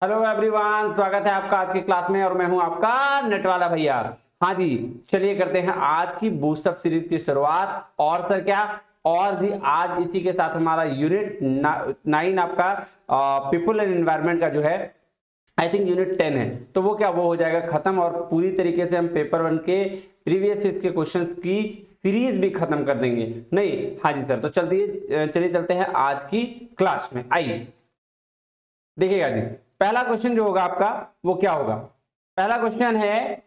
Hello everyone, स्वागत है आपका आज की क्लास में और मैं हूं आपका नेट वाला भैया। हाँ जी, चलिए करते हैं आज की बूस्टअप सीरीज की शुरुआत। और सर क्या, और जी आज इसी के साथ हमारा यूनिट 9 आपका पीपल एंड एनवायरनमेंट का जो है आई थिंक यूनिट 10 है, तो वो क्या वो हो जाएगा खत्म और पूरी तरीके से हम पेपर 1 के प्रीवियस के क्वेश्चन की सीरीज भी खत्म कर देंगे। नहीं, हाँ जी सर, तो चलिए चलते हैं आज की क्लास में। आइए देखिएगा जी, पहला क्वेश्चन जो होगा आपका वो क्या होगा। पहला क्वेश्चन है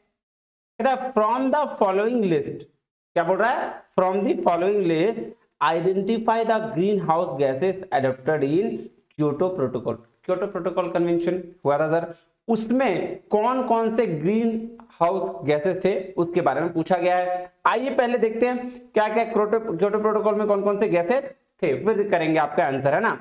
फ्रॉम द फॉलोइंग लिस्ट, क्या बोल रहा है, from the following list identify the green house gases adopted in Kyoto protocol. Kyoto protocol convention हुआ था सर, उसमें कौन कौन से ग्रीन हाउस गैसेस थे उसके बारे में पूछा गया है। आइए पहले देखते हैं क्या क्या क्योटो प्रोटोकॉल में कौन कौन से गैसेस थे, फिर करेंगे आपका आंसर, है ना।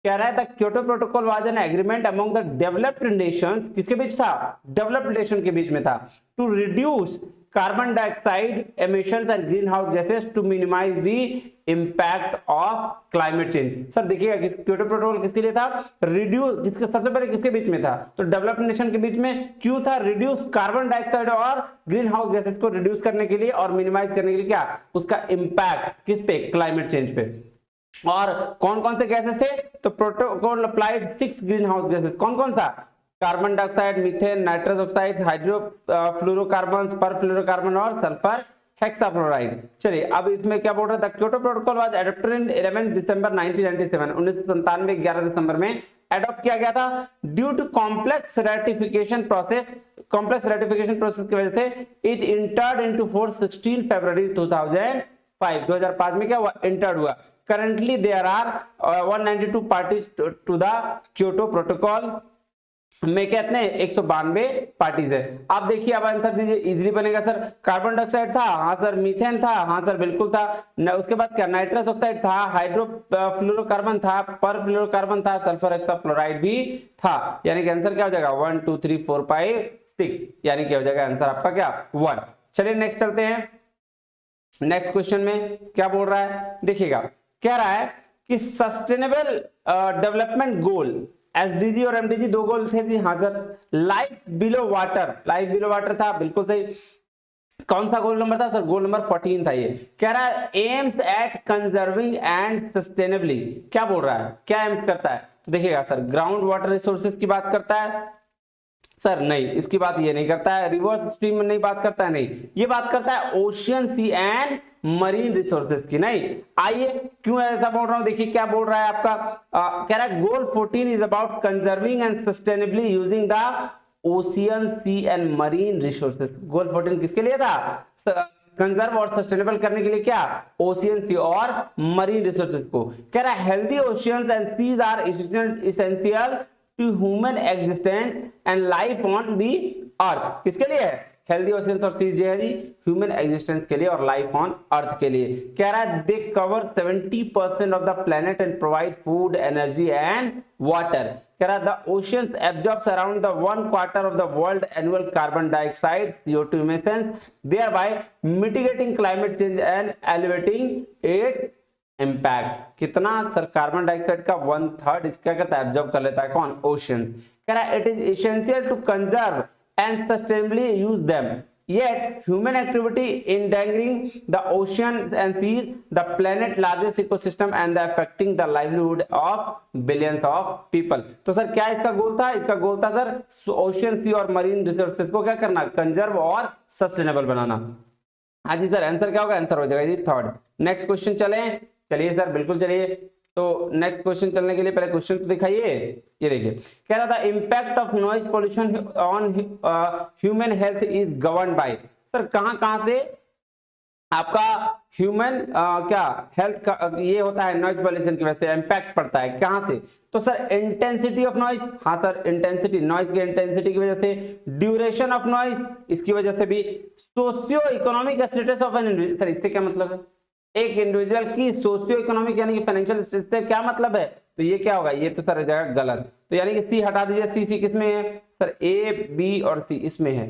कह रहा है the Kyoto protocol was an agreement among the developed nations, किसके बीच था, डेवलप्ड नेशन के बीच में था, to reduce carbon dioxide emissions and greenhouse gases to minimize the impact of climate change. Sir देखिएगा क्योटो प्रोटोकॉल किसके लिए था, रिड्यूस, किसके सबसे पहले किसके बीच में था, तो डेवलप्ड नेशन के बीच में। क्यों था, रिड्यूस कार्बन डाइऑक्साइड और ग्रीन हाउस गैसेस को रिड्यूस करने के लिए और मिनिमाइज करने के लिए, क्या उसका इंपैक्ट किस पे, क्लाइमेट चेंज पे। और कौन कौन से गैसेस थे, तो protocol applied 6 greenhouse gases, कौन कौन सा, carbon dioxide, methane, nitrous oxide, hydrofluorocarbon, perfluorocarbon और सल्फर हेक्साफ्लोराइड। चलिए अब इसमें क्या बोल रहा था, Kyoto protocol was adopted in 11 December 1997, 1997 11 दिसंबर में अडॉप्ट किया गया था। Due to complex ratification process, complex ratification process की वजह से it entered into force 16 February 2005 में क्या हुआ, एंटर्ड हुआ। Currently there are 192 parties to the Kyoto Protocol में कितने 192 पार्टीज है। आप देखिए, अब आंसर दीजिए, इजीली बनेगा सर। कार्बन डाइऑक्साइड था, हाँ सर। मीथेन था, हाँ सर बिल्कुल था। उसके बाद क्या, नाइट्रस ऑक्साइड था, हाइड्रो फ्लोरोकार्बन था, पर फ्लोरोकार्बन था, सल्फर हेक्साफ्लोराइड भी था। यानी कि आंसर क्या हो जाएगा 1 2 3 4 5 6, यानी क्या हो जाएगा आंसर आपका क्या 1। चलिए नेक्स्ट चलते हैं। नेक्स्ट क्वेश्चन में क्या बोल रहा है, देखिएगा कह रहा है कि सस्टेनेबल डेवलपमेंट गोल एसडीजी और एमडीजी दो गोल थे जी, हाँ sir. Life below water, life below water था, बिल्कुल सही। कौन सा गोल नंबर था सर, गोल नंबर 14 था। ये कह रहा है aims at conserving and sustainably, क्या बोल रहा है, क्या एम्स करता है, तो देखिएगा सर ग्राउंड वाटर रिसोर्सेज की बात करता है सर, नहीं इसकी बात ये नहीं करता है। रिवर्स स्ट्रीम में नहीं बात करता है, नहीं ये बात करता है ocean sea and marine resources की। नहीं, आइए क्यों ऐसा बोल रहा हूं, देखिए क्या बोल रहा है आपका, कह रहा है goal 14 is about conserving and sustainably using the ocean sea and marine resources. Goal 14 किसके लिए था, कंजर्व और सस्टेनेबल करने के लिए, क्या ओशियन सी और मरीन रिसोर्सेज को। कह रहा है healthy oceans and seas are essential to human existence and life on the earth. किसके लिए है, हेल्दी ओशियंस और सीज जो है जी ह्यूमन एग्जिस्टेंस के लिए और लाइफ ऑन अर्थ के लिए। कह रहा है they cover 70% of the planet and provide food, energy and water. कह रहा है the oceans absorbs around the 1/4 of the world annual carbon dioxide CO2 emissions, thereby mitigating climate change and elevating its impact. कितना sir, carbon dioxide का 1/3 क्या करता है, absorb कर लेता है, कौन, ओशियंस। कह रहा है it is essential to conserve and sustainably use them, yet human activity endangering the oceans and seas, the planet largest ecosystem and affecting the livelihood of billions of people। तो sir क्या इसका गोल था, इसका गोल था sir ocean, सी और marine resources को क्या करना, कंजर्व और सस्टेनेबल बनाना। हाँ जी सर, आंसर क्या होगा, आंसर हो जाएगा जी 3rd। नेक्स्ट क्वेश्चन चलिए सर, बिल्कुल चलिए। तो नेक्स्ट क्वेश्चन चलने के लिए पहले क्वेश्चन तो दिखाइए। ये देखिए कह रहा था impact of noise pollution on human health is govern by, sir कहां से आपका ह्यूमन क्या हेल्थ का ये होता है, नॉइज पोल्यूशन की वजह से इंपैक्ट पड़ता है, कहां से, तो सर इंटेंसिटी ऑफ नॉइज, हाँ सर इंटेंसिटी, नॉइज की इंटेंसिटी की वजह से, ड्यूरेशन ऑफ नॉइज इसकी वजह से भी, socio economic status of an individual, sir इससे क्या मतलब है, एक इंडिविजुअल की सोशियो इकोनॉमिक यानी कि फाइनेंशियल स्टेटस से क्या मतलब है, तो ये क्या होगा, ये तो सर हो जाएगा गलत। तो यानी कि सी हटा दीजिए, सी किस में है सर, A B और C इसमें है।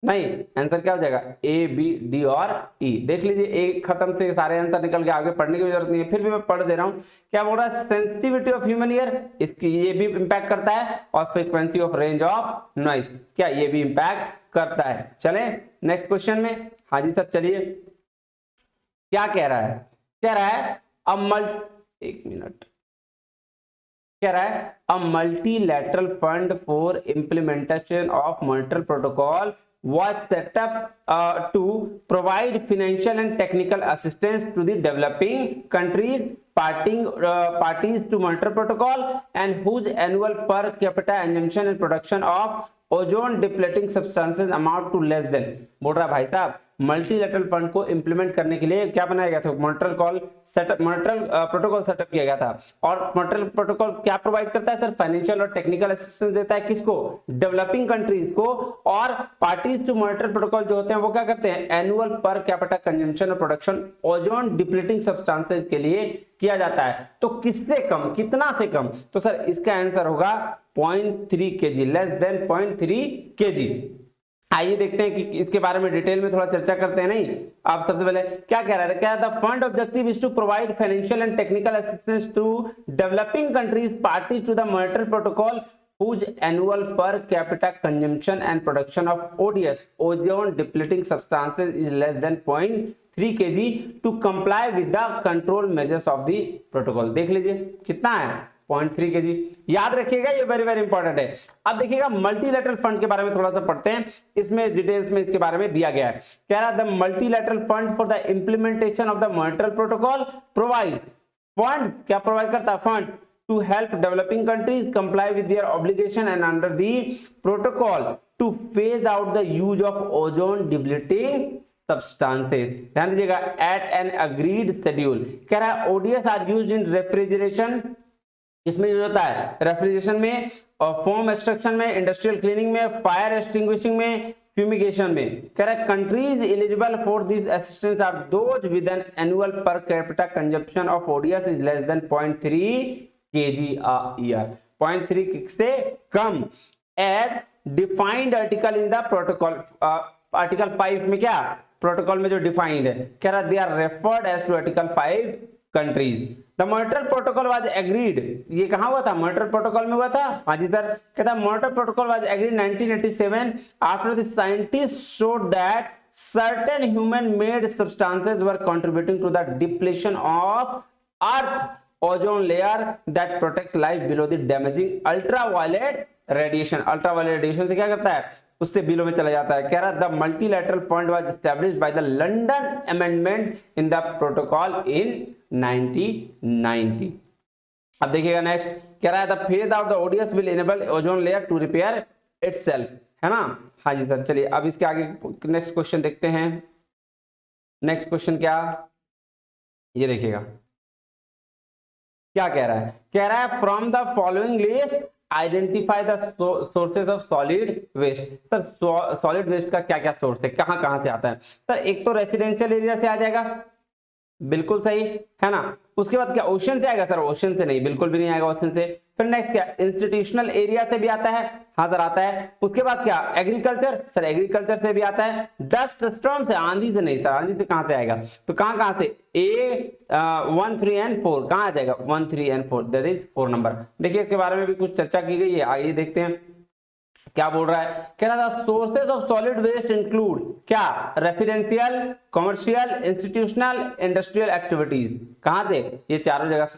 नहीं, आंसर क्या हो जाएगा, ए बी डी और ई। देख लीजिए एक खत्म से सारे आंसर निकल के, आगे पढ़ने की जरूरत नहीं है, फिर भी मैं पढ़ दे रहा हूं। क्या बोल रहा है, सेंसिटिविटी ऑफ ह्यूमन ईयर, इसकी ये भी इंपैक्ट करता है, और frequency of range of noise, क्या ये भी इंपैक्ट करता है। चले नेक्स्ट क्वेश्चन में। हाँ जी सर चलिए, क्या कह रहा है, कह रहा है एक मिनट, कह रहा है a multilateral fund for implementation of Montreal protocol was set up to provide financial and technical assistance to the developing countries parties to Montreal Protocol, and whose annual per capita consumption and production of ozone depleting substances amount to less than। बोल रहा भाई साहब multilateral fund को implement करने के लिए क्या बनाया गया था, मॉनिटरी प्रोटोकॉल सेटअप किया गया था। और मॉनिटरी प्रोटोकॉल क्या प्रोवाइड करता है सर, फाइनेंशियल और टेक्निकल असिस्टेंस देता है, किसको, डेवलपिंग कंट्रीज को। और पार्टीज टू मॉनिटरी प्रोटोकॉल जो होते हैं वो क्या करते हैं, एनुअल पर कैपिटा कंजम्पशन और प्रोडक्शन ओजोन डिप्लीटिंग सब्सटेंसेस के लिए किया जाता है। तो किससे कम, कितना से कम, तो सर इसका आंसर होगा 0.3 kg, लेस देन 0.3 kg। आइए देखते हैं कि इसके बारे में डिटेल में थोड़ा चर्चा करते हैं। नहीं, आप सबसे पहले क्या कह रहा था, क्या था, fund objective is to provide financial and technical assistance to developing countries party to the monetary protocol whose annual per capita consumption and production of ODS ozone depleting substances is less than 0.3 kg to comply with the control measures of the protocol। देख लीजिए कितना है, 0.3 kg। याद रखिएगा ये very very important है। अब देखिएगा मल्टीलैटरल फंड के बारे में थोड़ा सा पढ़ते हैं, इसमें डिटेल्स में इसके बारे में दिया गया है। कह रहा है the multilateral fund for the implementation of the monetary protocol provide fund, क्या प्रोवाइड करता है, fund to help developing countries comply with their obligation and under the protocol to phase out the use of ozone depleting substances। ध्यान दीजिएगा, at an agreed schedule। कह रहा है ODS are used in refrigeration, इसमें use होता है refrigeration में, और फोम एक्सट्रैक्शन में, इंडस्ट्रियल क्लीनिंग में, फायर एक्सटिंग्विशिंग में, फ्यूमिगेशन में। कह रहा है countries eligible for this assistance are those with an annual per capita consumption of ODS is less than 0.3 kg a year, 0.3 से कम, as defined article in the protocol. Article 5 में क्या, protocol में जो डिफाइंड है, कह रहा they are referred as to article 5 countries. The monetary protocol was agreed, ये कहां हुआ था, मॉनिटरी प्रोटोकॉल में हुआ था। हाँ जी सर, कहता है monetary protocol was agreed 1987 after the scientist showed that certain human made substances were contributing to the depletion of earth ozone layer that protects life below the damaging ultraviolet radiation। ultraviolet radiation से क्या करता है, उससे below में चला जाता है। कह रहा the multilateral fund was established by the London amendment in the protocol in 1990। अब देखिएगा नेक्स्ट, कह रहा है the phase out the ODS will enable ozone layer to repair itself, है ना। हाँ जी सर, चलिए अब इसके आगे नेक्स्ट क्वेश्चन देखते हैं। नेक्स्ट क्वेश्चन क्या, ये देखिएगा क्या कह रहा है, कह रहा है from the following list identify the sources of solid waste. Sir solid waste का क्या क्या सोर्स है, कहां कहां से आता है। सर एक तो रेसिडेंशियल एरिया से आ जाएगा, बिल्कुल सही है ना। उसके बाद क्या ओशन से आएगा, सर ओशन से नहीं, बिल्कुल भी नहीं आएगा ओशन से। फिर नेक्स्ट क्या, इंस्टीट्यूशनल एरिया से भी आता है, हाँ सर आता है। उसके बाद क्या, एग्रीकल्चर, सर एग्रीकल्चर से भी आता है। डस्ट स्टॉर्म से, आंधी से नहीं सर, आंधी से कहां से आएगा, तो कहां कहां से, ए 1, 3 and 4 कहां आ जाएगा, 1, 3 and 4, दैट इज 4 नंबर। देखिए इसके बारे में भी कुछ चर्चा की गई है, आइए देखते हैं क्या बोल रहा है। कह रहा था sources of solid waste include क्या, residential, commercial, institutional, industrial activities. कहां से, ये चारों जगह से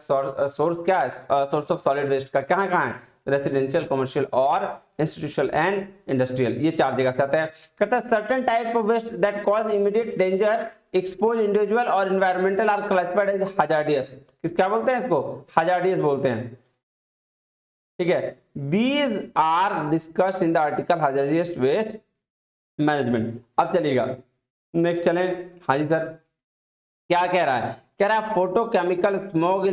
सोर्स क्या है, सोर्स ऑफ सॉलिड वेस्ट का कहां कहां है, रेसिडेंशियल, कमर्शियल और इंस्टीट्यूशनल एंड इंडस्ट्रियल, ये 4 जगह से आता है। कहता है certain type of waste that cause immediate danger expose individual और environmental are classified as hazardous. क्या बोलते हैं इसको, हजार्डियस बोलते हैं, ठीक है। These are discussed in the article hazardous waste management। अब चलिएगा नेक्स्ट चलें। हाँ जी सर, क्या कह रहा है, कह रहा है photochemical smog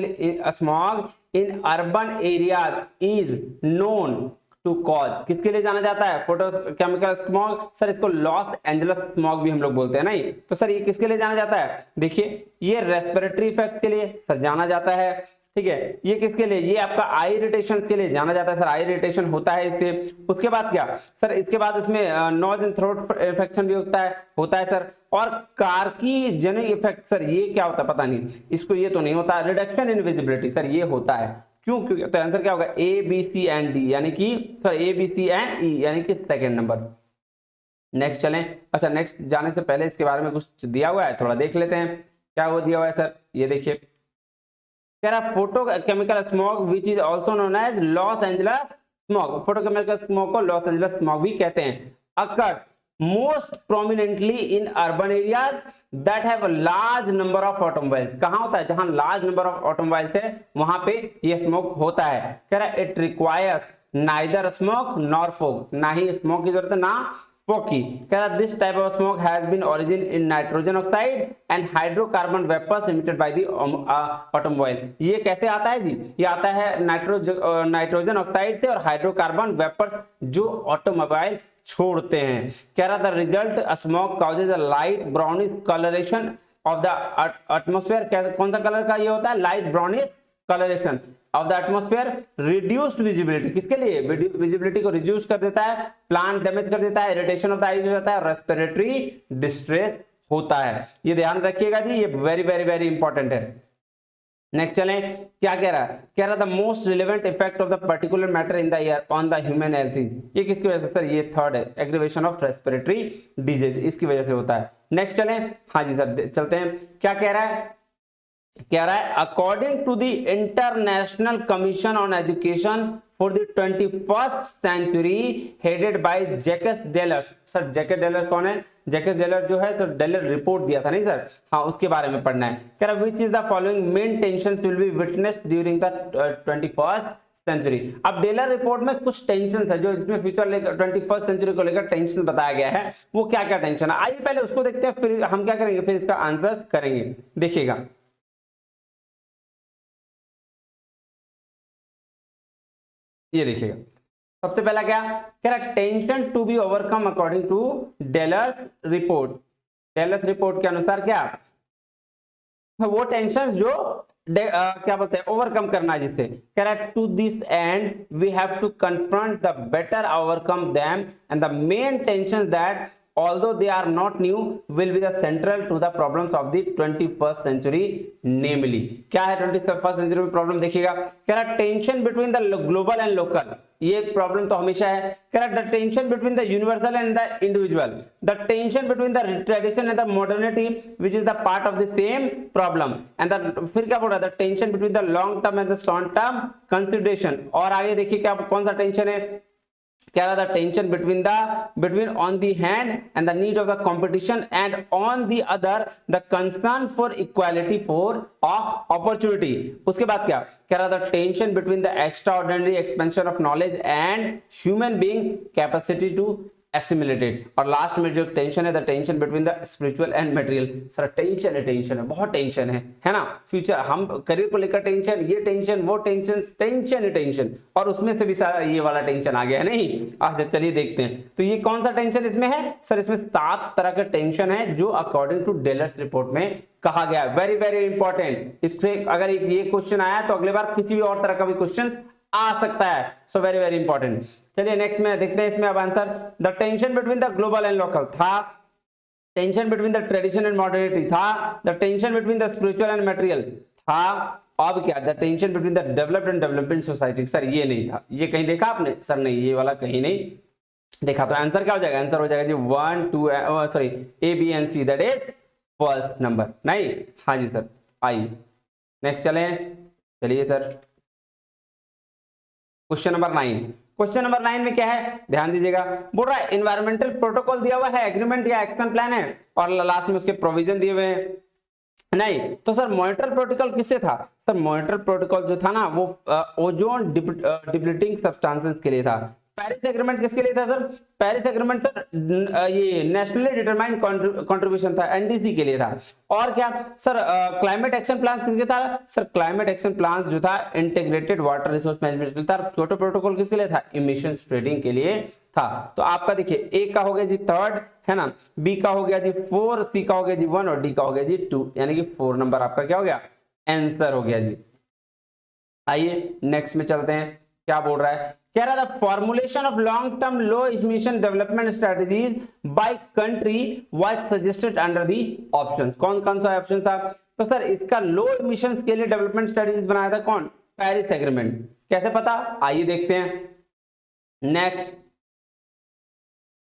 in urban area is known to cause, किसके लिए जाना जाता है, फोटोकेमिकल स्मॉग। सर इसको लॉस एंजलस स्मॉग भी हम लोग बोलते हैं, नहीं तो सर ये किसके लिए जाना जाता है, देखिए ये रेस्पिरेटरी इफेक्ट के लिए सर जाना जाता है, ठीक है, ये किसके लिए, ये आपका आई इरिटेशन के लिए जाना जाता है सर, आई इरिटेशन होता है इससे। उसके बाद क्या सर, इसके बाद उसमें नोज एंड थ्रोट इन्फेक्शन भी होता है सर। और कार्किनोजेनिक इफेक्ट सर, ये क्या होता है पता नहीं, इसको ये तो नहीं होता। रिडक्शन इन विजिबिलिटी सर, ये होता है, क्यों, क्योंकि तो आंसर क्या होगा, A B C and D, यानी कि sir A B C and E, यानी कि सेकंड नंबर। नेक्स्ट चलें, अच्छा नेक्स्ट जाने से पहले इसके बारे में कुछ दिया हुआ है, थोड़ा देख लेते हैं क्या वो दिया हुआ है सर। ये देखिए, कह रहा photo chemical smog which is also known as Los Angeles smog, photo chemical smog को लॉस एंजलस स्मॉग भी कहते हैं। Occurs most prominently in urban areas that have large number of automobiles, कहां होता है, जहां लार्ज नंबर ऑफ ऑटोमोबाइल्स है वहां पे ये स्मोक होता है। कह रहा it requires neither smoke nor fog, ना ही स्मोक की जरूरत है ना फॉग की। कह रहा this type of smoke has been origin in nitrogen oxide and hydrocarbon vapours emitted by the automobile. ये कैसे आता है जी, ये आता है नाइट्रोजन ऑक्साइड से और हाइड्रोकार्बन वेपर्स जो ऑटोमोबाइल छोड़ते हैं। कह रहा था result smoke causes a light brownish colouration of the atmosphere, कौन सा कलर का ये होता है, light brownish colouration of the atmosphere, reduced visibility, किसके लिए, विजिबिलिटी को रिड्यूस कर देता है, प्लांट डैमेज कर देता है, इरिटेशन ऑफ द आईज हो जाता है, रेस्पिरेटरी डिस्ट्रेस होता है। ये ध्यान रखिएगा जी, ये वेरी वेरी वेरी इंपॉर्टेंट है। नेक्स्ट चलें, क्या कह रहा है, कह रहा था most relevant effect of the particular matter in the air on the human health is, ये किसकी वजह से सर, ये थर्ड है, एग्रीवेशन ऑफ रेस्पिरेटरी डिजीज, इसकी वजह से होता है। नेक्स्ट चलें, हाँ जी सर चलते हैं, क्या कह रहा है, कह रहा है according to the international commission on education for the 21st century headed by Jacques Delors, sir Jacques Delors कौन है, जैकस डेलर जो है सर, डेलर रिपोर्ट दिया था नहीं सर, हाँ उसके बारे में पढ़ना है। कह रहा which is the following main tensions will be witnessed during the 21st century. अब डेलर रिपोर्ट में कुछ टेंशन है जो इसमें फ्यूचर 21st सेंचुरी को लेकर टेंशन बताया गया है, वो क्या क्या टेंशन है, आइए पहले उसको देखते हैं, फिर हम क्या करेंगे, फिर इसका आंसर करेंगे। देखिएगा ये देखिएगा, सबसे पहला क्या कह रहा, tension to be overcome according to Delors report, Delors report के अनुसार क्या, वो टेंशन जो क्या बोलते हैं ओवरकम करना है, जिससे कह रहा है to this end we have to confront the better overcome them and the main tension that although they are not new will be the central to the problems of the 21st century, namely क्या है 21st century में problem, देखिएगा कह रहा tension between the global and local, ये problem तो हमेशा है। कह रहा the tension between the universal and the individual, the tension between the tradition and the modernity which is the part of the same problem and फिर क्या बोल रहा है, the tension between the long term and the short term consideration. और आगे देखिए क्या कौन सा टेंशन है, क्या रहा था tension between on the hand and the need of the competition and on the other the concern for equality for of opportunity. उसके बाद क्या कह रहा था, tension between the extra ordinary expansion of knowledge and human beings capacity to assimilated. और last में जो tension है, the tension between the spiritual and material. Sir tension है बहुत टेंशन है ना, फ्यूचर हम करियर को लेकर टेंशन, ये टेंशन वो टेंशन और उसमें से भी सारा ये वाला टेंशन आ गया है नहीं। आज चलिए देखते हैं तो ये कौन सा टेंशन इसमें है सर, इसमें 7 तरह का टेंशन है जो अकॉर्डिंग टू डेलर्स रिपोर्ट में कहा गया। वेरी वेरी इंपॉर्टेंट, इससे अगर ये क्वेश्चन आया तो अगले बार किसी भी और तरह का भी क्वेश्चन आ सकता है, सो वेरी वेरी इंपॉर्टेंट। चलिए नेक्स्ट में देखते हैं इसमें अब answer, the tension between the global and local था, tension between the tradition and modernity था, the tension between the spiritual and material था, अब क्या the tension between the developed and developing society. Sir ये नहीं था, ये कहीं देखा आपने सर, नहीं ये वाला कहीं नहीं देखा। तो आंसर क्या हो जाएगा, आंसर हो जाएगा जी 1 2 sorry A B and C, that is first number नहीं। हाँ जी सर आइए नेक्स्ट चलिए sir question number 9। Question number 9 में क्या है ध्यान दीजिएगा, बोल रहा है एनवायरमेंटल प्रोटोकॉल दिया हुआ है, एग्रीमेंट या एक्शन प्लान है और लास्ट में उसके प्रोविजन दिए हुए हैं नहीं। तो सर मॉनिटरल प्रोटोकॉल किससे था, सर मॉनिटरल प्रोटोकॉल जो था ना वो ओजोन डिप्लीटिंग सब्सटेंसेस के लिए था। पेरिस एग्रीमेंट किसके लिए था सर, पेरिस एग्रीमेंट सर ये नेशनली डिटरमाइंड कंट्रीब्यूशन था, एनडीसी के लिए था। और क्या सर क्लाइमेट एक्शन प्लान किसके था, सर क्लाइमेट एक्शन प्लान जो था इंटीग्रेटेड वाटर रिसोर्स मैनेजमेंट के लिए था। क्योटो प्रोटोकॉल किसके लिए था, इमिशंस ट्रेडिंग के लिए था। तो आपका देखिए ए का हो गया जी 3rd है ना, बी का हो गया जी 4, सी का हो गया जी 1 और डी का हो गया जी 2, यानी कि 4 नंबर आपका क्या हो गया आंसर हो गया जी। आइए नेक्स्ट में चलते हैं, क्या बोल रहा है, कह रहा था formulation of long term low emission development strategies by country was suggested under the options. कौन कौन सा ऑप्शन था? तो सर इसका लो इमिशंस के लिए डेवलपमेंट स्ट्रेटजीज बनाया था कौन? Paris agreement. कैसे पता? आइए देखते हैं। नेक्स्ट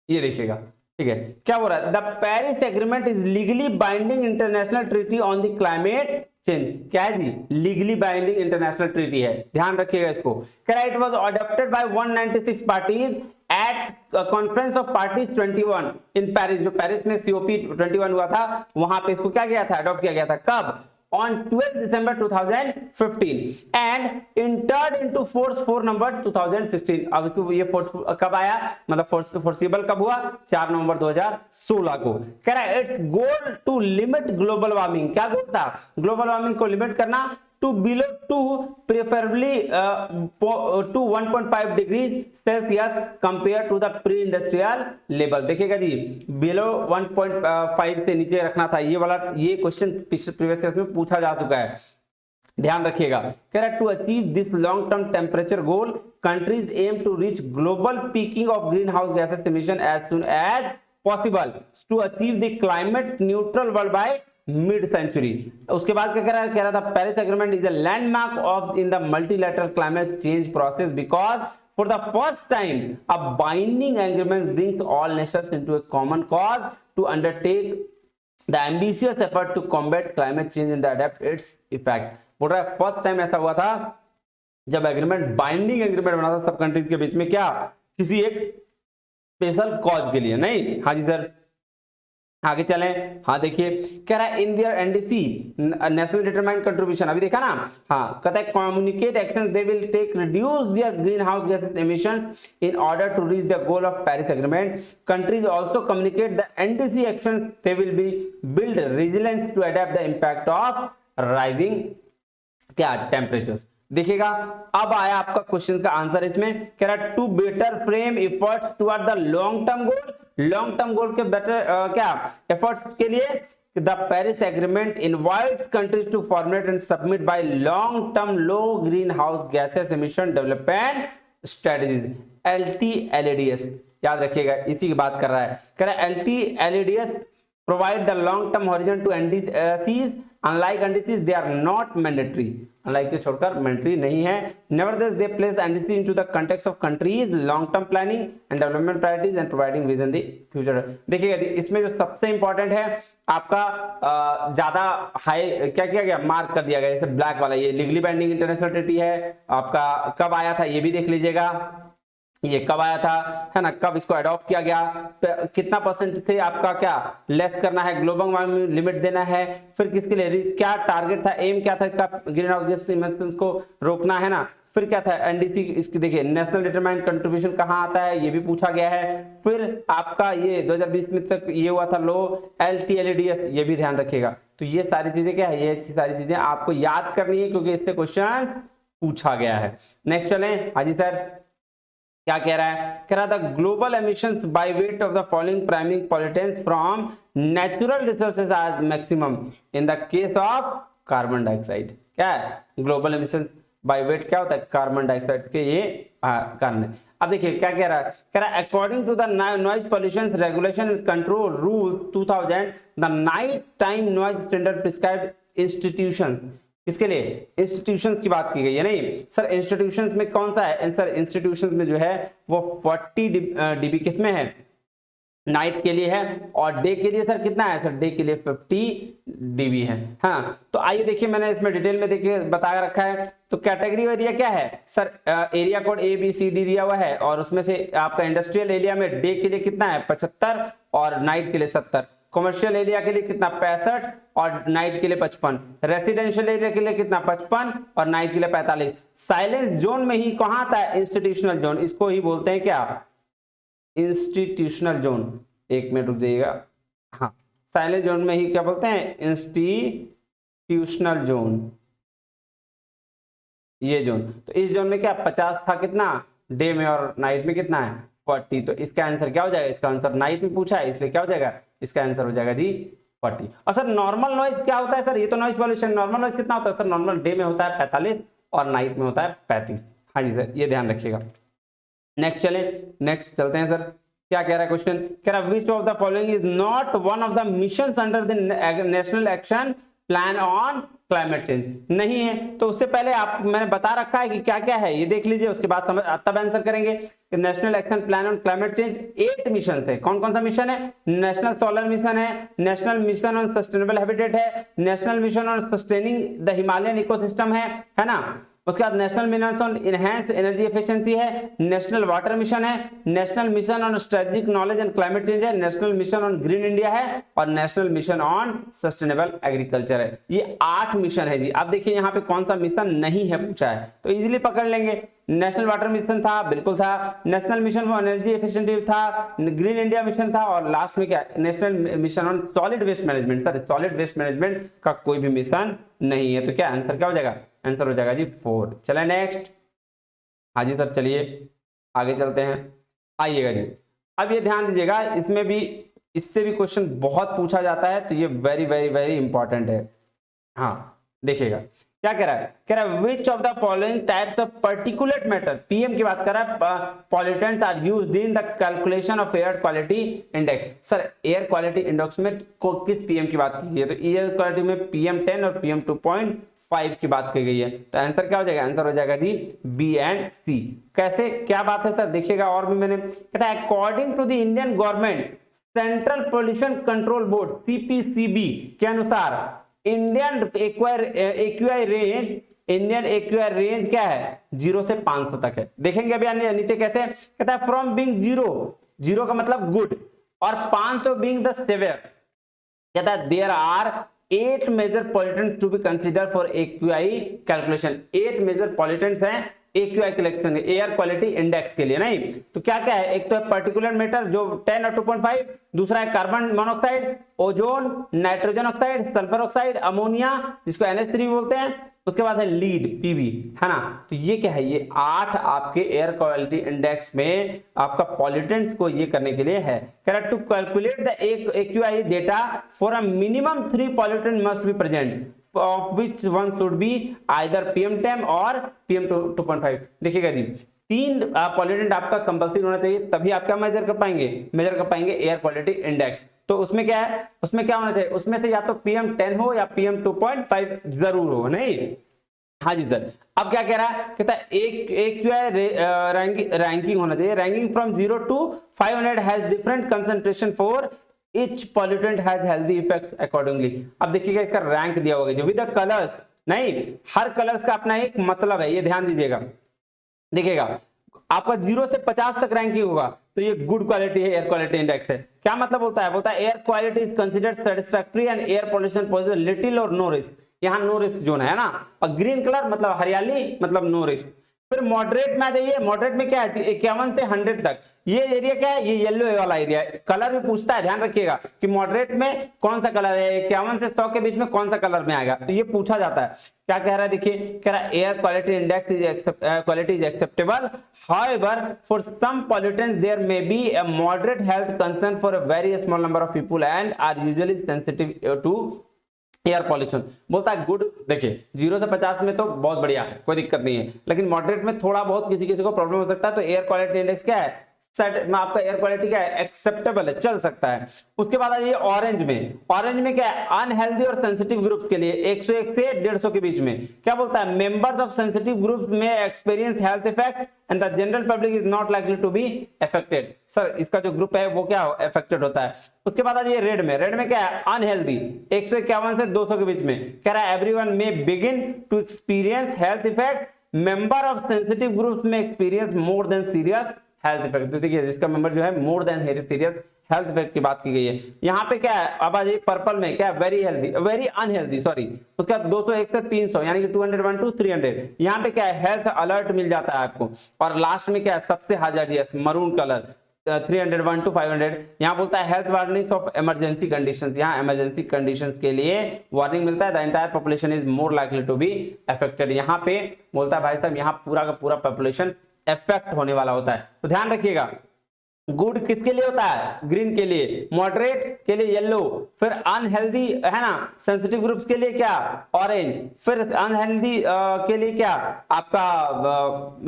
ये देखिएगा, ठीक है, क्या बोल रहा है, the Paris agreement is legally binding international treaty on the climate change. क्या है जी? लीगली बाइंडिंग इंटरनेशनल ट्रीटी है, ध्यान रखिएगा इसको। कह रहा है it was adopted by 196 parties at conference of parties 21 in Paris. जो पेरिस में COP 21 हुआ था, वहां पे इसको क्या किया था? अडॉप्ट किया गया था। कब? on 12 December 2015 and entered into force 4 November 2016। अब इसको ये फोर्स कब आया, मतलब फोर्सिबल कब हुआ? 4 नवंबर 2016 को। कह रहा है it's goal to limit global warming. क्या गोल था? ग्लोबल वार्मिंग को लिमिट करना to below 2 preferably to 1.5 degree Celsius compare to the pre industrial level. देखिएगा जी, बिलो 1.5 से नीचे रखना था। ये वाला ये क्वेश्चन प्रीवियस क्लास में पूछा जा चुका है, ध्यान रखिएगा। कह रहा है to achieve this long term temperature goal countries aim to reach global peaking of greenhouse gases emission as soon as possible to achieve the climate neutral world by mid century. उसके बाद क्या कह रहा था, Paris agreement is a landmark of in the multilateral climate change process because for the first time a binding agreement brings all nations into a common cause to undertake the ambitious effort to combat climate change in the adapt its effect. बोल रहा है first time ऐसा हुआ था जब agreement, binding agreement बना था सब कंट्रीज के बीच में, क्या? किसी एक स्पेशल कॉज के लिए नहीं। हाँ जी सर, आगे चलें। हाँ देखिए, कह रहा है in their NDC national determined contribution, अभी देखा ना। हाँ, कहता है communicate action they will take reduce their greenhouse gases emissions in order to reach the goal of Paris agreement. Countries also communicate the NDC action they will be build resilience to adapt the impact of rising क्या temperatures. देखिएगा, अब आया आपका question का answer इसमें। कह रहा है to better frame efforts toward the long term goal. Long term goal के बेटर क्या एफर्ट्स के लिए the Paris agreement invites countries to formulate and submit by long term low greenhouse gases emission development strategies LTLADS। याद रखिएगा, इसी की बात कर रहा है। कह रहा है LTLADS provide the long term horizon to NDCs unlike NDCs they are not mandatory। unlike के छोड़कर mandatory नहीं है। nevertheless they place the NDC into the context of countries long term planning and development priorities and providing vision the future। देखिएगा इसमें जो सबसे important है आपका ज्यादा हाई क्या किया गया, मार्क कर दिया गया, जैसे ब्लैक वाला ये लीगली बाइंडिंग इंटरनेशनल ट्रीटी है आपका, कब आया था ये भी देख लीजिएगा, ये कब आया था, है ना, कब इसको अडॉप्ट किया गया, कितना परसेंट से आपका क्या लेस करना है, ग्लोबल वार्मिंग लिमिट देना है, फिर किसके लिए क्या टारगेट था, एम क्या था इसका, ग्रीन हाउस गैस इमिशंस को रोकना है ना, फिर क्या था एनडीसी, इसकी देखिए नेशनल डिटरमाइंड कंट्रीब्यूशन कहाँ आता है ये भी पूछा गया है, फिर आपका ये 2020 में तक ये हुआ था लो LTLADS, ये भी ध्यान रखिएगा। तो ये सारी चीजें क्या है, ये सारी चीजें आपको याद करनी है क्योंकि इससे क्वेश्चन पूछा गया है। नेक्स्ट चलें। हाजी सर क्या कह रहा है, कह रहा था global emissions by weight of the following primary pollutants from natural resources are maximum in the case of carbon dioxide. क्या है ग्लोबल एमिशंस बाय वेट, क्या होता है कार्बन डाइऑक्साइड के ये कारण है। अब देखिए क्या कह रहा है, कह रहा है according to the noise pollution regulation and control rules 2000 the night time noise standard prescribed institutions, इसके लिए इंस्टीट्यूशंस की बात की गई है। नहीं सर, इंस्टीट्यूशंस में कौन सा है सर, इंस्टीट्यूशंस में जो है वो 40 dB किस में है, नाइट के लिए है, और डे के लिए सर कितना है सर, डे के लिए 50 dB है। हाँ तो आइए देखिए, मैंने इसमें डिटेल में देखिए बता रखा है। तो कैटेगरी एरिया क्या है सर, एरिया कोड ABCD दिया हुआ है, और उसमें से आपका इंडस्ट्रियल एरिया में डे के लिए कितना है 75 और नाइट के लिए 70, कॉमर्शियल एरिया के लिए कितना 65 और नाइट के लिए 55, रेसिडेंशियल एरिया के लिए कितना 55 और नाइट के लिए 45। साइलेंस जोन में ही कहाँ आता है इंस्टीट्यूशनल जोन, इसको ही बोलते हैं क्या इंस्टीट्यूशनल जोन। एक मिनट रुक जाइएगा, हाँ साइलेंस जोन में ही क्या बोलते हैं इंस्टीट्यूशनल जोन, ये जोन। तो इस जोन में क्या 50 था कितना डे में और नाइट में कितना है 40। तो इसका आंसर क्या हो जाएगा, इसका आंसर नाइट में पूछा है इसलिए क्या हो जाएगा, इसका आंसर हो जाएगा जी 40। और सर नॉर्मल नॉइज क्या होता है सर, ये तो नॉइज पॉल्यूशन, नॉर्मल नॉइज कितना होता है सर, नॉर्मल डे में होता है 45 और नाइट में होता है 35। हाँ जी सर, ये ध्यान रखिएगा। नेक्स्ट चलते हैं सर। क्या कह रहा है क्वेश्चन? कह रहा है which of the following is not one of the mission under the national action plan on climate change? नहीं है तो उससे पहले आप मैंने बता रखा है कि क्या क्या है, ये देख लीजिए, उसके बाद समझ तब आंसर करेंगे। National action plan on climate change 8 mission है। कौन कौन सा मिशन है? नेशनल सोलर मिशन है, national mission on sustainable habitat है, national mission on sustaining the Himalayan ecosystem है ना। उसके बाद national mission on enhanced energy efficiency है, नेशनल वाटर मिशन है, national mission on strategic knowledge and climate change है, national mission on green India है और national mission on sustainable agriculture है। ये 8 मिशन है जी। अब देखिए यहाँ पे कौन सा मिशन नहीं है पूछा है तो इजीली पकड़ लेंगे। नेशनल वाटर मिशन था, बिल्कुल था। National mission for energy efficiency था, ग्रीन इंडिया मिशन था और लास्ट में क्या? National mission on solid waste management. Sir solid waste management का कोई भी मिशन नहीं है तो क्या आंसर क्या हो जाएगा? आंसर हो जाएगा जी 4। चले नेक्स्ट। हाँ जी सर, चलिए आगे चलते हैं। आइएगा जी, अब ये ध्यान दीजिएगा, इसमें भी इससे भी क्वेश्चन बहुत पूछा जाता है तो ये वेरी वेरी वेरी इंपॉर्टेंट है। हाँ देखिएगा क्या कह रहा है? कह रहा है which of the following types of particulate matter, PM की बात कर रहा है, pollutants are used in the calculation of air quality index. Sir air quality index में किस पीएम की बात की गई है? तो एयर क्वालिटी में PM10 और PM 2.5 की बात की गई है तो आंसर क्या हो जाएगा? आंसर हो जाएगा जी बी एंड सी। कैसे, क्या बात है सर? देखिएगा और भी मैंने कहता है according to the Indian government central pollution control board CPCB के अनुसार इंडियन एक्यूआई रेंज क्या है? 0 से 500 तक है। देखेंगे अभी नीचे कैसे कहता है फ्रॉम बीइंग 0 का मतलब गुड और 500 बीइंग द सेवियर। कहता है there are 8 major pollutants to be consider for AQI calculation. 8 major pollutants हैं AQI collection air quality index के लिए। नहीं तो क्या क्या है? एक तो है पर्टिकुलर मैटर जो 10 और 2.5, दूसरा है carbon monoxide, ozone, nitrogen oxide, sulphur oxide, ammonia जिसको NH3 बोलते हैं, उसके बाद है लीड PB, है ना। तो ये क्या है? ये 8 आपके एयर क्वालिटी इंडेक्स में आपका पॉल्यूटेंट्स को ये करने के लिए है। कह रहा to calculate the AQI data for a minimum 3 pollutant must be present of which one should be either PM10 और PM 2.5। देखिएगा जी 3 पॉल्यूटेंट आपका कंपल्सरी होना चाहिए तभी आप क्या मेजर कर पाएंगे एयर क्वालिटी इंडेक्स। तो उसमें क्या है? उसमें क्या होना चाहिए? उसमें से या तो PM10 हो या PM 2.5 जरूर हो। नहीं हाँ जी सर। अब क्या कह रहा है? कहता है एक रैंकिंग होना चाहिए। Ranking from 0 to 500 has different concentration for each pollutant has healthy effects accordingly। अब देखिएगा इसका रैंक दिया होगा जो विद द कलर्स, नहीं हर कलर्स का अपना एक मतलब है, ये ध्यान दीजिएगा। देखिएगा आपका 0 से 50 तक रैंकिंग होगा तो ये गुड क्वालिटी है, एयर क्वालिटी इंडेक्स है। क्या मतलब बोलता है? बोलता है air quality is considered satisfactory and air pollution poses little और नो रिस्क। यहाँ नो रिस्क जोन है ना। और ग्रीन कलर मतलब हरियाली मतलब नो रिस्क। फिर मॉडरेट में आ जाइए। मॉडरेट में क्या है? 51 से 100 तक। ये एरिया क्या है? ये येलो वाला एरिया है। कलर भी पूछता है, ध्यान रखिएगा कि मॉडरेट में कौन सा कलर है, 51 से 100 के बीच में कौन सा कलर में आएगा, तो ये पूछा जाता है। क्या कह रहा है? देखिए कह रहा है air quality index is acceptable however for some pollutants there may be a moderate health concern for a very small number of people and are usually sensitive to air pollution. बोलता है गुड। देखिए 0 से 50 में तो बहुत बढ़िया है, कोई दिक्कत नहीं है, लेकिन मॉडरेट में थोड़ा बहुत किसी को प्रॉब्लम हो सकता है। तो एयर क्वालिटी इंडेक्स क्या है? सेट में आपका एयर क्वालिटी क्या है? एक्सेप्टेबल है, चल सकता है। उसके बाद आइए ऑरेंज में। ऑरेंज में क्या है? अनहेल्दी और सेंसिटिव ग्रुप्स के लिए 101 से 150 के बीच में क्या बोलता है? Members of sensitive groups may experience health effects and the general public is not likely to be affected. Sir इसका जो ग्रुप है वो क्या अफेक्टेड होता है। उसके बाद आइए रेड में। रेड में क्या है? अनहेल्दी 151 से 200 के बीच में कह रहा है everyone may begin to experience health effects, member of sensitive groups may experience more than serious health effect. देखिए जिसका मेंबर जो है more than serious health effect की बात की गई है। यहाँ पे क्या है? अब आ जाइए पर्पल में क्या है? Very unhealthy sorry. उसका 201 से 300 यानी कि 201 to 300। यहाँ पे क्या है? हेल्थ अलर्ट मिल जाता है आपको। और लास्ट में क्या है? सबसे हाजरियस मरून कलर 301 to 500। यहाँ बोलता है health warnings of emergency conditions. यहाँ इमरजेंसी कंडीशंस के लिए वार्निंग मिलता है। The entire population is more likely to be affected. यहाँ पे बोलता है भाई साहब यहाँ पूरा का पूरा पॉपुलेशन इफेक्ट होने वाला होता है। तो ध्यान रखिएगा गुड किसके लिए होता है, ग्रीन के लिए, मॉडरेट के लिए येलो, फिर अनहेल्दी है ना सेंसिटिव ग्रुप्स के लिए क्या, ऑरेंज, फिर अनहेल्दी के लिए क्या आपका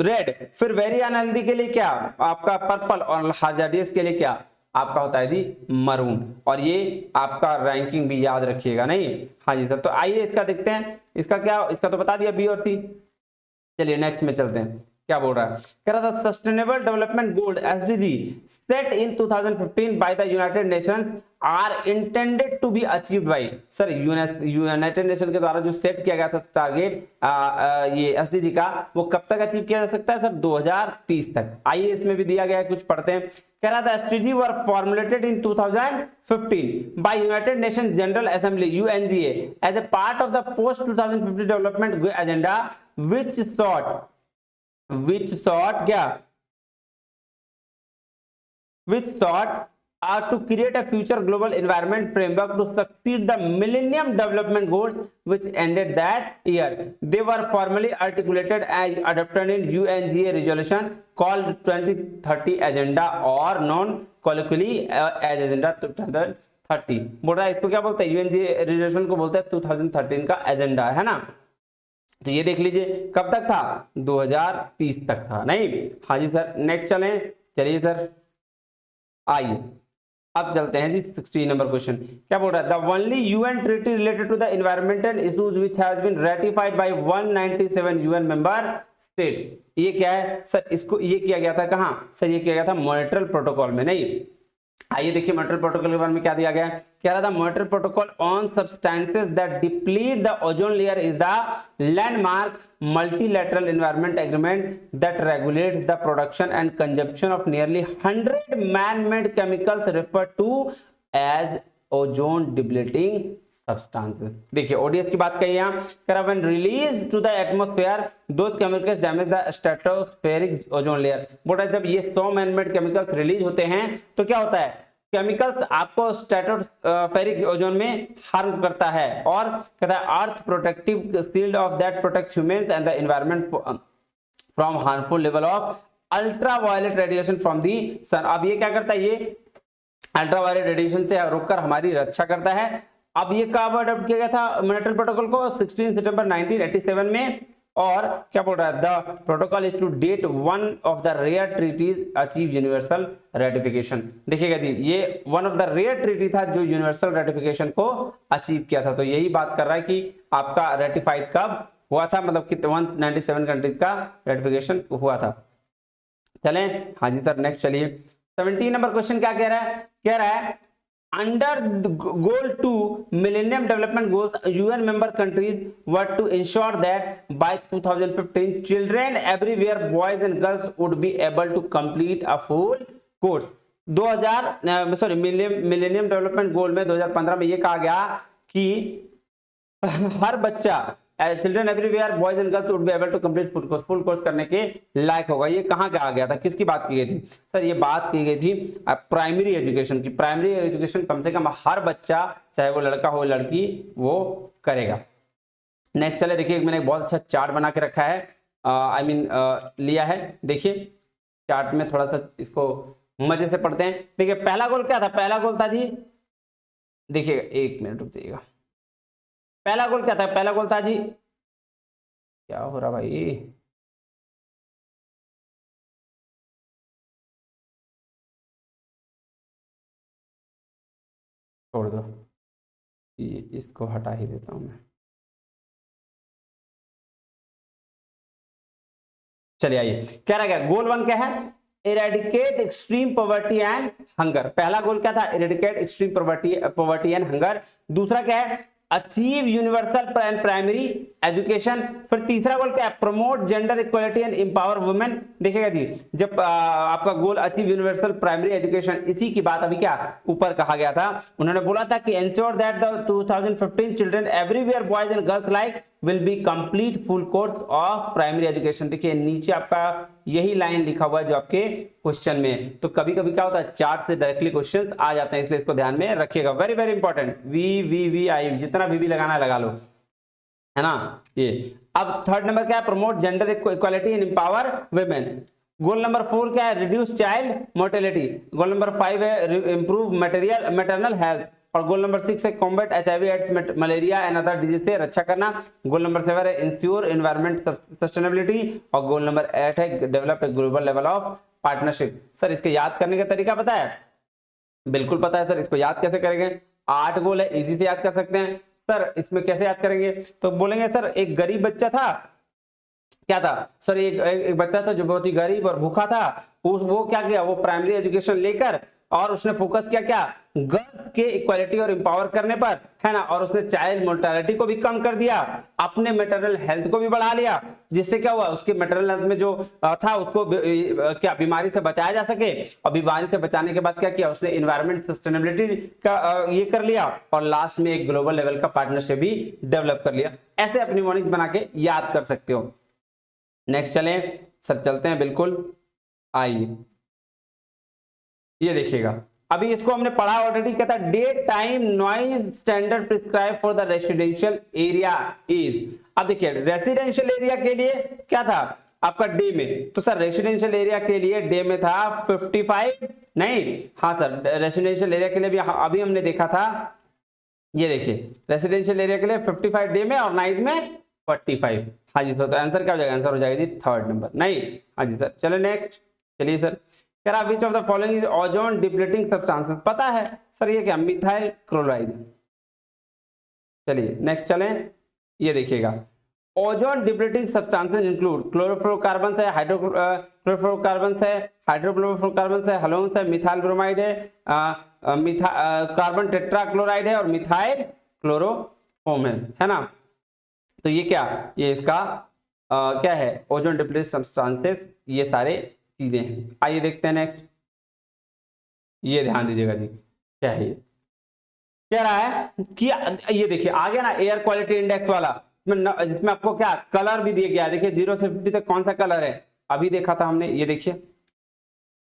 रेड, फिर वेरी अनहेल्दी के लिए क्या आपका पर्पल, और हाजार्डियस के लिए क्या आपका होता है जी मरून। और ये आपका रैंकिंग भी याद रखिएगा नहीं। हाँ जी सर, तो आइए इसका देखते हैं, इसका क्या, इसका तो बता दिया बी और सी। चलिए नेक्स्ट में चलते हैं, क्या बोल रहा है, कह रहा था sustainable development goal SDG set in 2015 by the United Nations are intended to be achieved by, sir United Nation के द्वारा जो सेट किया गया था टारगेट ये एसडीजी का, वो कब तक अचीव किया जा सकता है सर, 2030 तक। आइए इसमें भी दिया गया है, कुछ पढ़ते हैं। कह रहा था SDG were formulated in 2015 by United Nation General Assembly UNGA as a part of the post 2050 development agenda which sought to create a future global environment framework to succeed the Millennium Development Goals which ended that year. They were formally articulated and adopted in UNGA resolution called 2030 Agenda or known colloquially as Agenda 2030। बोल रहा है इसको क्या बोलते हैं, UNGA resolution को बोलते हैं 2013 का एजेंडा, है ना। तो ये देख लीजिए कब तक था, 2030 तक था नहीं। हाँ जी सर, नेक्स्ट चलें, चलिए सर आइए अब चलते हैं जी 16 नंबर क्वेश्चन। क्या बोल रहा है, the only UN treaty related to the environmental issues which has been ratified by 197 UN member state. ये क्या है सर, इसको ये किया गया था कहां सर, ये किया गया था मॉन्ट्रियल प्रोटोकॉल में नहीं। आइए देखिए मॉन्ट्रियल प्रोटोकॉल के बारे में क्या दिया गया है। कह रहा था Montreal protocol on substances that deplete the ozone layer is the landmark multilateral environment agreement that regulates the production and consumption of nearly 100 man-made chemicals referred to as ozone depleting substances। देखिए ODS की बात कही यहाँ, कह रहा when released to the atmosphere those chemicals damage the stratospheric ozone layer। बोल रहा है जब ये 100 man-made chemicals रिलीज होते हैं तो क्या होता है, केमिकल्स आपको स्ट्रेटोस्फेरिक ओजोन में हार्म करता है, और कहता है earth protective shield of that protects humans and the environment from harmful level of ultraviolet radiation from the sun. अब ये क्या करता है, ये अल्ट्रावायलेट रेडिएशन से रोककर हमारी रक्षा करता है। अब ये कब अडॉप्ट किया गया था मॉन्ट्रियल प्रोटोकॉल को, 16 सितंबर 1987 में। और क्या बोल रहा है, the protocol is to date one of the rare treaties achieve universal ratification. देखिएगा जी ये one of the rare treaty था जो यूनिवर्सल रेटिफिकेशन को अचीव किया था। तो यही बात कर रहा है कि आपका रेटिफाइड कब हुआ था, मतलब कि 197 कंट्रीज का रेटिफिकेशन हुआ था। चलें हाँ जी सर नेक्स्ट चलिए 17 नंबर क्वेश्चन क्या कह रहा है, कह रहा है under the goal 2 millennium development goals UN member countries were to ensure that by 2015 children everywhere boys and girls would be able to complete a full course। 2000 millennium development goal में 2015 में ये कहा गया कि हर बच्चा children everywhere boys and girls would be able to complete full course करने के लायक होगा। ये कहाँ का आ गया था, किसकी बात की गई थी सर, ये बात की गई थी प्राइमरी एजुकेशन की। प्राइमरी एजुकेशन कम से कम हर बच्चा चाहे वो लड़का हो लड़की वो करेगा। नेक्स्ट चले देखिए मैंने एक बहुत अच्छा चार्ट बना के रखा है, आई मीन लिया है। देखिए चार्ट में थोड़ा सा इसको मजे से पढ़ते हैं। देखिए पहला गोल क्या था, पहला गोल था जी, देखिए एक मिनट रुक जाइएगा, पहला गोल क्या था, पहला गोल था जी, क्या हो रहा भाई, छोड़ दो ये, इसको हटा ही देता हूं मैं। चलिए आइए कह रहा क्या, गोल 1 क्या है, eradicate extreme poverty and hunger. पहला गोल क्या था, eradicate extreme poverty and hunger. दूसरा क्या है, अचीव यूनिवर्सल प्राइमरी एजुकेशन। फिर तीसरा गोल क्या है, promote gender equality and empower women. देखिएगा जी जब आपका goal achieve universal primary education, इसी की बात अभी क्या ऊपर कहा गया था, उन्होंने बोला था कि ensure that the 2015 children everywhere boys and girls like will be complete full course of primary education. देखिए नीचे आपका यही लाइन लिखा हुआ है जो आपके क्वेश्चन में। तो कभी कभी क्या होता है चार्ट से डायरेक्टली क्वेश्चंस आ जाते हैं, इसलिए इसको ध्यान में रखिएगा, वेरी वेरी इंपॉर्टेंट। वी आई जितना भी लगाना है लगा लो, है ना। ये अब थर्ड नंबर क्या है, promote gender equality and empower women. Goal number 4 क्या है, reduce child mortality. Goal number 5 है इंप्रूव मैटरनल हेल्थ। और गोल नंबर 6 है combat HIV AIDS malaria and other disease से रक्षा करना। गोल नंबर 7 है इंश्योर एनवायरमेंट सस्टेनेबिलिटी। और गोल नंबर 8 है develop a global level of partnership. Sir इसके याद करने का तरीका पता है? बिल्कुल पता है सर। इसको याद कैसे करेंगे? 8 गोल है, इजी से याद कर सकते हैं। सर इसमें कैसे याद करेंगे? तो बोलेंगे सर एक गरीब बच्चा था, क्या था सर, एक बच्चा था जो बहुत ही गरीब और भूखा था। वो क्या किया, वो प्राइमरी एजुकेशन लेकर और उसने फोकस किया क्या, गर्ल्स के इक्वालिटी और एम्पावर करने पर, है ना। और उसने चाइल्ड मोर्टेलिटी को भी कम कर दिया, अपने मैटरनल हेल्थ को भी बढ़ा लिया, जिससे क्या हुआ, उसके मैटरनल हेल्थ में जो था उसको क्या बीमारी से बचाया जा सके। और बीमारी से बचाने के बाद क्या किया उसने, इन्वायरमेंट सस्टेनेबिलिटी का ये कर लिया। और लास्ट में एक ग्लोबल लेवल का पार्टनरशिप भी डेवलप कर लिया। ऐसे अपनी मॉर्निंग्स बना के याद कर सकते हो। नेक्स्ट चलें सर, चलते हैं बिल्कुल। आइए ये देखिएगा, अभी इसको हमने पढ़ा ऑलरेडी, कहता है day time noise standard prescribe for the residential area is. अब देखिए रेसिडेंशियल एरिया के लिए क्या था आपका डे में, तो सर रेसिडेंशियल एरिया के लिए डे में था 55, नहीं हाँ सर रेसिडेंशियल एरिया के लिए भी अभी हमने देखा था, ये देखिए रेसिडेंशियल एरिया के लिए 55 डे में और नाइट में 45। हाँ जी सर, तो आंसर क्या हो जाएगा, आंसर हो जाएगा जी 3rd नंबर, नहीं हाँ जी सर। चलो नेक्स्ट, चलिए सर, कह रहा विच of the following is ozone depleting substances, पता है सर ये क्या, मिथाइल क्लोराइड। चलिए नेक्स्ट चलें, ये देखिएगा ozone depleting substances include chlorofluorocarbon है, हाइड्रोक्लोरोकार्बन है, हाइड्रोक्लोरोफ्लोरोकार्बन है, हलोन्स है, मिथाइल ब्रोमाइड है, कार्बन टेट्राक्लोराइड है और मिथाइल क्लोरोफॉर्म है ना। तो ये क्या, ये इसका क्या है, ओजोन डिप्लीटिंग सब्सटेंसेस, ये सारे चीजें हैं। आइए देखते हैं नेक्स्ट, ये ध्यान दीजिएगा जी, क्या है ये, कह रहा है कि ये देखिए आ गया ना एयर क्वालिटी इंडेक्स वाला, जिसमें आपको क्या कलर भी दिया गया है। देखिए 0 से 50 तक कौन सा कलर है, अभी देखा था हमने, ये देखिए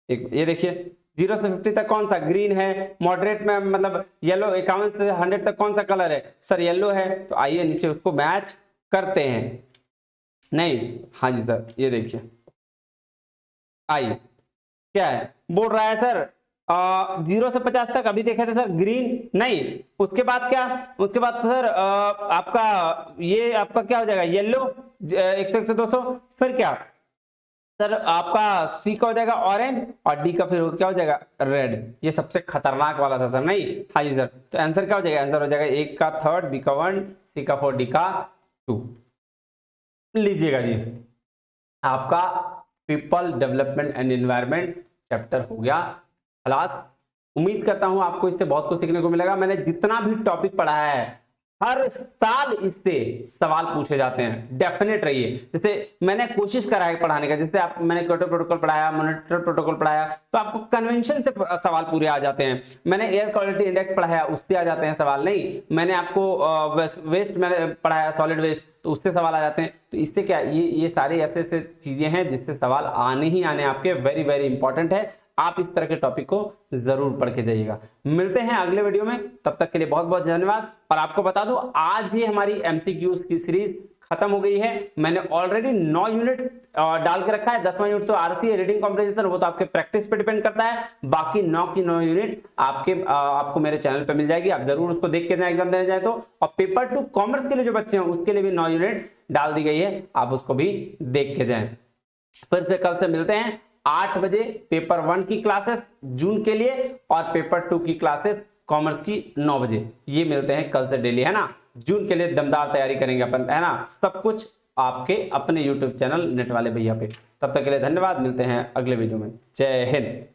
ये देखिए 0 से 50 तक कौन सा, ग्रीन है, मॉडरेट में मतलब येलो, 51 से 100 तक कौन सा कलर है, सर येलो है। तो आइए नीचे उसको मैच करते हैं, नहीं हाँ जी सर, ये देखिए आइए क्या है, बोल रहा है सर 0 से 50 तक अभी देखे थे सर ग्रीन, नहीं उसके बाद क्या, उसके बाद सर आपका ये आपका क्या हो जाएगा येलो 101 से 200, फिर क्या सर आपका सी का हो जाएगा ऑरेंज और डी का फिर क्या हो जाएगा रेड। ये सबसे खतरनाक वाला था सर, नहीं हाँ जी सर। तो आंसर क्या हो जाएगा, आंसर हो जाएगा 1 का 3rd, बी का 1, सी का 4, डी का 2। लीजिएगा जी, आपका people development and environment chapter हो गया क्लास। उम्मीद करता हूं आपको इससे बहुत कुछ सीखने को मिलेगा। मैंने जितना भी टॉपिक पढ़ाया है हर साल इससे सवाल पूछे जाते हैं, डेफिनेट रहिए। जैसे मैंने कोशिश करा है पढ़ाने का, जैसे आप मैंने क्योटो प्रोटोकॉल पढ़ाया, मॉनिटर प्रोटोकॉल पढ़ाया, तो आपको कन्वेंशन से सवाल पूरे आ जाते हैं। मैंने एयर क्वालिटी इंडेक्स पढ़ाया, उससे आ जाते हैं सवाल, नहीं मैंने आपको वेस्ट मैंने पढ़ाया, सॉलिड वेस्ट, तो उससे सवाल आ जाते हैं। तो इससे क्या ये सारे ऐसे ऐसे चीजें हैं जिससे सवाल आने ही आने आपके, वेरी वेरी इंपॉर्टेंट है। आप इस तरह के टॉपिक को जरूर पढ़ के जाइएगा। मिलते हैं अगले वीडियो में, तब तक के लिए बहुत बहुत धन्यवाद। और आपको बता दूं आज ही हमारी एमसीक्यूज की सीरीज खत्म हो गई है। मैंने ऑलरेडी 9 यूनिट डाल के रखा है। 10वां यूनिट तो आरसी है, रीडिंग कॉम्प्रिहेंशन, वो तो आपके प्रैक्टिस पे डिपेंड करता है। बाकी 9 की 9 यूनिट आपको मेरे चैनल पे मिल जाएगी, आप जरूर उसको देख के जाए एग्जाम देने जाए तो। और पेपर 2 कॉमर्स के लिए जो बच्चे हैं उसके लिए भी 9 यूनिट डाल दी गई है, आप उसको भी देख के जाए। फिर से कल से मिलते हैं 8 बजे, पेपर 1 की क्लासेस जून के लिए और पेपर 2 की क्लासेस कॉमर्स की 9 बजे। ये मिलते हैं कल से डेली, है ना। जून के लिए दमदार तैयारी करेंगे अपन, है ना। सब कुछ आपके अपने यूट्यूब चैनल नेट वाले भैया पे। तब तक के लिए धन्यवाद, मिलते हैं अगले वीडियो में। जय हिंद।